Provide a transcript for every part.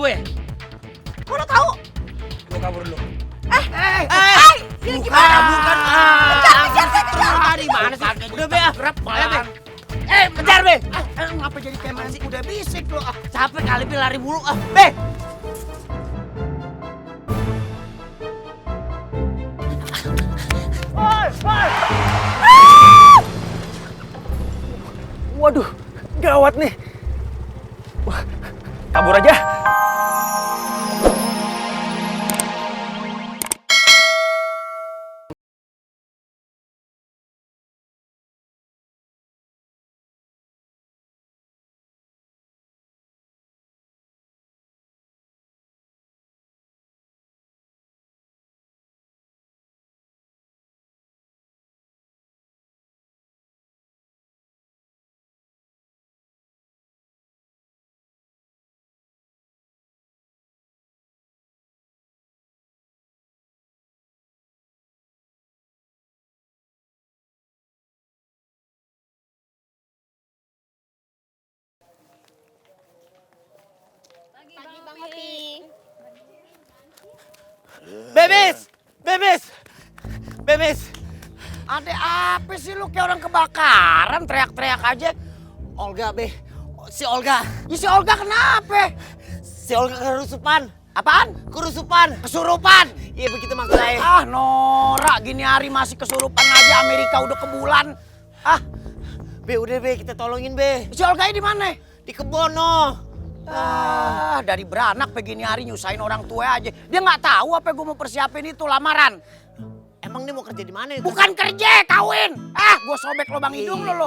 gue. Kok lo tahu? Gue kabur dulu. Bukan. Kejar. Dari mana sih? Udah be, gerap. Ayo be. Kejar be. Ngapa jadi kayak main kuda bisik lo? Capek kali be lari mulu. Be. Waduh, gawat nih. Wah, kabur aja. Pagi Bang Hopi. Bebes. Ada apa sih lu kayak orang kebakaran teriak-teriak aja? Olga be. Si Olga. Ya si Olga kenapa? Si Olga kerusupan. Apaan? Kesurupan. Iya begitu maksud saya. Ah norak gini hari masih kesurupan aja, Amerika udah ke bulan. Ah, Be udah be kita tolongin be. si Olga di mana? Di kebono. Dari beranak begini hari nyusahin orang tua aja. Dia nggak tahu apa gue mau persiapin itu lamaran. Emang dia mau kerja di mana? Bukan kerja, kawin. Gue sobek lubang hidung lo.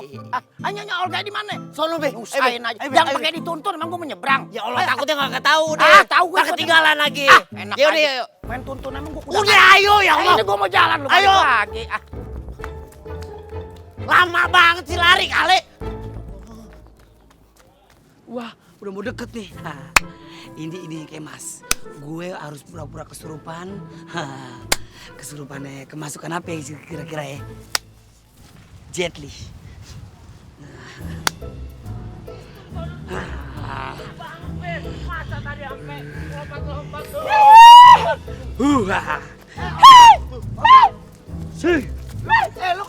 Nyonya Olga di mana? Sono be. Nyusahin aja. Jangan pakai dituntun, emang gue mau nyebrang. Ya Allah takutnya nggak tahu deh. Tahu gue. Ntar ketinggalan lagi. Enak Ya aja. udah. Main tuntun emang gue Udah ayo ya Allah. Ini gue mau jalan lu. Ayo. balik lagi. Lama banget sih lari kali. Wah, udah mau deket nih. Ini kayak Mas. Gue harus pura-pura kesurupan. Kesurupannya kemasukan apa ya kira-kira ya? Jet Li. Masa tadi sampai lompat-lompat tuh. Lu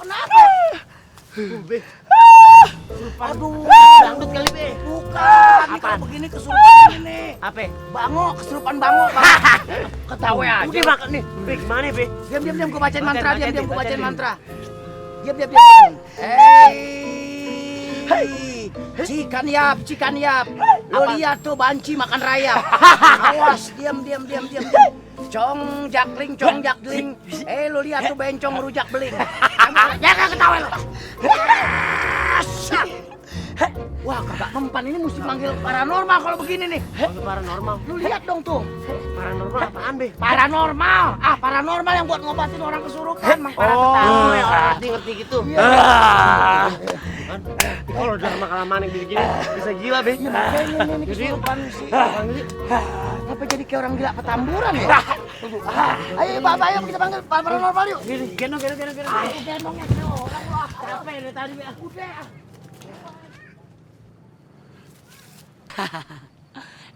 kenapa? Be. Aduh, Dangdut kali be. bukan. Ini kalau begini kesurupan ini. Apa? Bango, kesurupan bango. Ketawa aja. Udah makan nih. Be gimana be? Diam, gue bacain mantra. Bacain, Diam, gue bacain bacain. mantra. Diam. Hei, cikan yap. Lo lihat tuh banci makan rayap. Awas, diam. Cong jakling. Lo lihat tuh bencong rujak beling. Jangan ketawa lo. Wah, kagak mempan ini mesti manggil paranormal kalau begini nih. Paranormal. Lu lihat dong tuh. Paranormal apaan be? Paranormal yang buat ngobatin orang kesurupan. Oh, ya ngerti gitu. Kalau udah lama-kelamaan yang gini bisa gila be. Iya makanya ini kesurupan sih. Apa jadi kayak orang gila petamburan ya? Ayo Bapak, ayo kita panggil paranormal yuk. Gendong. Aku gendongnya ke orang lu. Capek dari tadi be. Udah.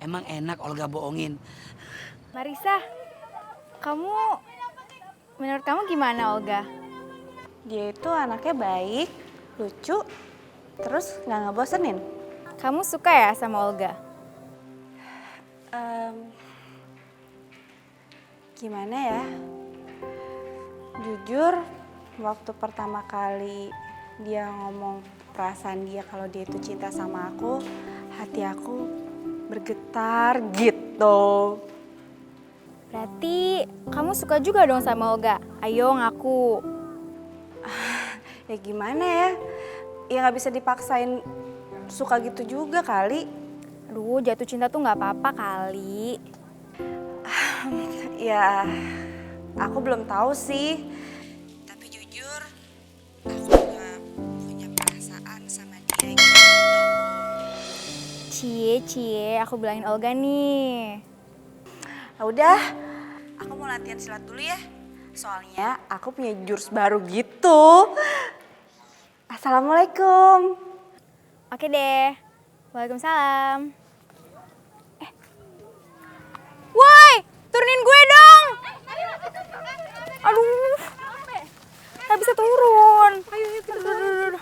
Emang enak Olga bohongin. Marisa, menurut kamu gimana Olga? Dia itu anaknya baik, lucu, terus nggak ngebosenin. Kamu suka ya sama Olga? Gimana ya? Jujur, waktu pertama kali dia ngomong perasaan dia kalau dia itu cinta sama aku, hati aku bergetar gitu. Berarti kamu suka juga dong sama Olga? Ayo ngaku. Ya gimana ya? Ya nggak bisa dipaksain suka gitu juga kali. Aduh, jatuh cinta tuh nggak apa-apa kali. Ya, aku belum tahu sih. Tapi jujur, aku juga punya perasaan sama dia gitu. Cie, aku bilangin Olga nih. Nah, udah, aku mau latihan silat dulu ya. Soalnya aku punya jurus baru gitu. Assalamualaikum. Oke deh. Waalaikumsalam. Turunin gue dong. Aduh. Gak bisa turun. Aduh.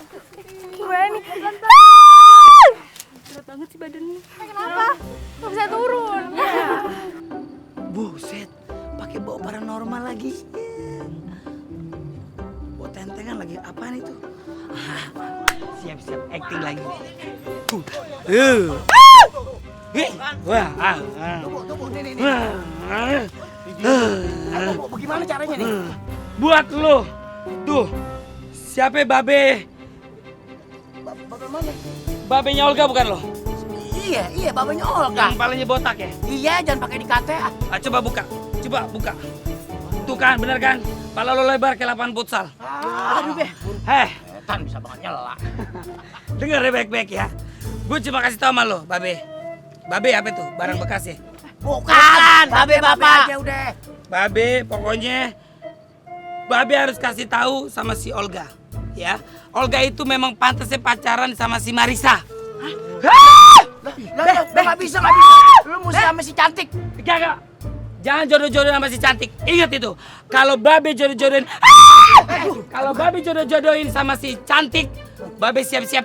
Gimana nih? Berat banget sih badannya. Kenapa? Gak bisa turun. Buset, pakai bawa paranormal lagi. Bawa tentengan lagi. Apaan itu? Siap-siap acting lagi. Wah, Tunggu, nih. Bagaimana caranya nih? buat lo. Tuh, siapa Babe? Bagaimana? Babenya Olga bukan lo? Iya, babanya Olga. Yang palanya botak ya? Iya, jangan pakai dikate. Coba buka. Tuh kan, bener kan? Pala lo lebar kayak lapangan futsal. Aduh, Be. Setan bisa banget nyela. Dengar ya baik-baik ya. Gue cuma kasih tau sama lo, Babe. Babe apa tuh? Barang bekas ya? Bukan, babe bapak. Aja udah. Babe, pokoknya Babe harus kasih tahu sama si Olga, ya. Olga itu memang pantasnya pacaran sama si Marisa. Lah, nggak bisa. Lu mesti sama si cantik. Gak. Jangan jodoh-jodohin sama si cantik. Ingat itu. Kalau Babe jodoh-jodohin, kalau Babe jodoh-jodohin sama si cantik, Babe siap-siap.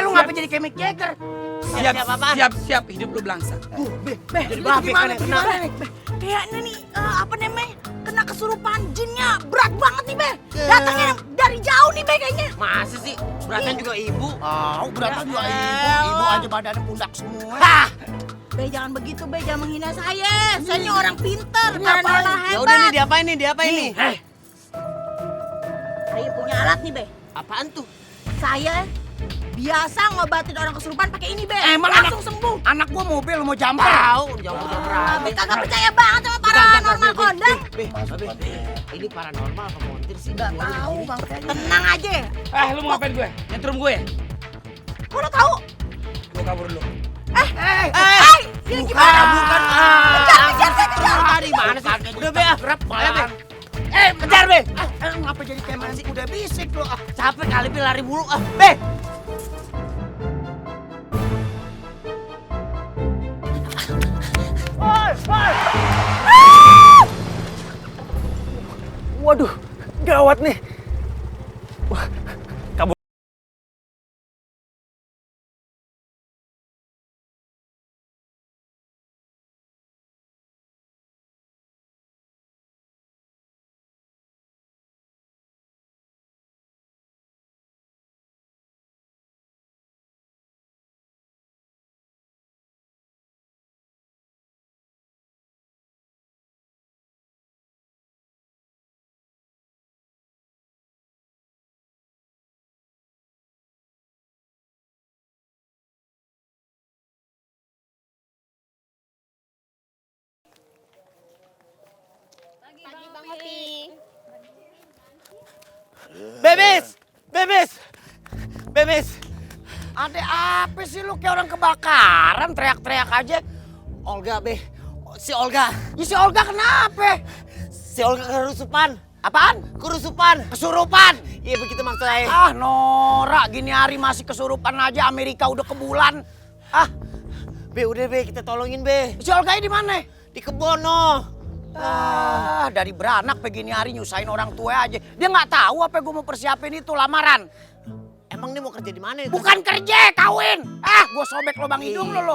Lu ngapa jadi kayak Mick Jagger? Siap, hidup lu belangsa. Jadi babe kan yang kena. Kayaknya nih, apa namanya, kena kesurupan jinnya berat banget nih, Be. Datangnya dari jauh nih, Be, kayaknya. Masa sih? Beratan juga ibu. Beratan juga ibu aja badannya pundak semua. Be, jangan begitu, Be. Jangan menghina saya. Saya ini orang pintar, Ini paranormal apaan? hebat. Ya udah nih, diapain nih? Saya punya alat nih, Be. Apaan tuh? Saya biasa ngobatin orang kesurupan pakai ini, Be. Emang langsung sembuh. Anak gua mobil mau jumper. Tahu, jauh Be, kagak percaya banget sama paranormal kondang. Ini paranormal apa montir sih? Nggak tahu, Bang. Tenang aja. Lu mau ngapain gue? Nyetrum gue ya? Kok lo tahu? Gue kabur dulu. Ini gimana? Bukan. Kejar. Di mana sih? Udah Be, rap malah Be. Kejar, Be. Ngapa jadi kayak mana sih? Udah bisik lu. Capek kali Be lari mulu. Be. Waduh, gawat nih. Wah, kabur. Bebes. Ada apa sih lu kayak orang kebakaran teriak-teriak aja. Olga Be. Si Olga. Ya si Olga kenapa? Si Olga kerusupan. Apaan? Kerusupan. Kesurupan. Iya begitu maksud saya. Nora, gini hari masih kesurupan aja, Amerika udah ke bulan. Be, udah Be, kita tolongin Be. Si Olga di mana? Di kebono. Dari beranak begini hari nyusahin orang tua aja. Dia nggak tahu apa gue mau persiapin itu lamaran. Emang dia mau kerja di mana? Bukan kerja, kawin. Gue sobek lubang hidung lo.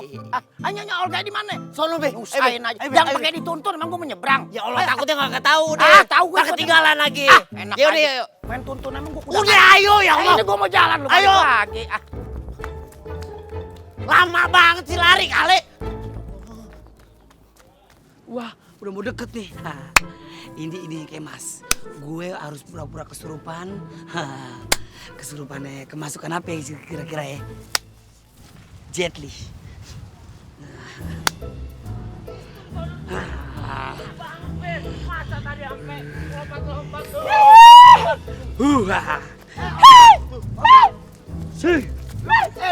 Nyonya Olga di mana? Sono Be. Nyusahin aja. Jangan pakai dituntun, emang gue menyeberang. Ya Allah, takutnya nggak tahu deh. Tahu gue. Ntar ketinggalan lagi. Enak Ya udah, aja. yuk. Main tuntun emang gue Udah, ayo ya Allah. Ini gue mau jalan lu. Ayo. balik lagi. Lama banget sih lari kali. Wah, udah mau deket nih. Ini kayak Mas. Gue harus pura-pura kesurupan. Kesurupannya kemasukan apa ya kira-kira ya? Jet Li.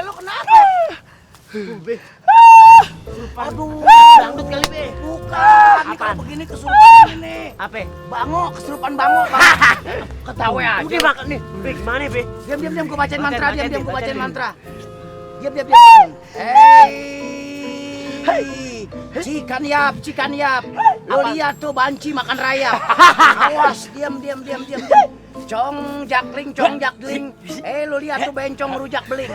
Lu kenapa? Aduh, Dangdut kali Be. bukan. Ini kalau begini kesurupan ini. Apa? Bango, kesurupan bango. Ketawa aja. Udah makan nih. Be, gimana Be? Diam, gue bacain mantra. Diam, gue bacain bacain. mantra. Diam. Hei. Cikan yap. Lo lihat tuh banci makan rayap. Awas, diam. Cong jakling. Lo lihat tuh bencong rujak beling.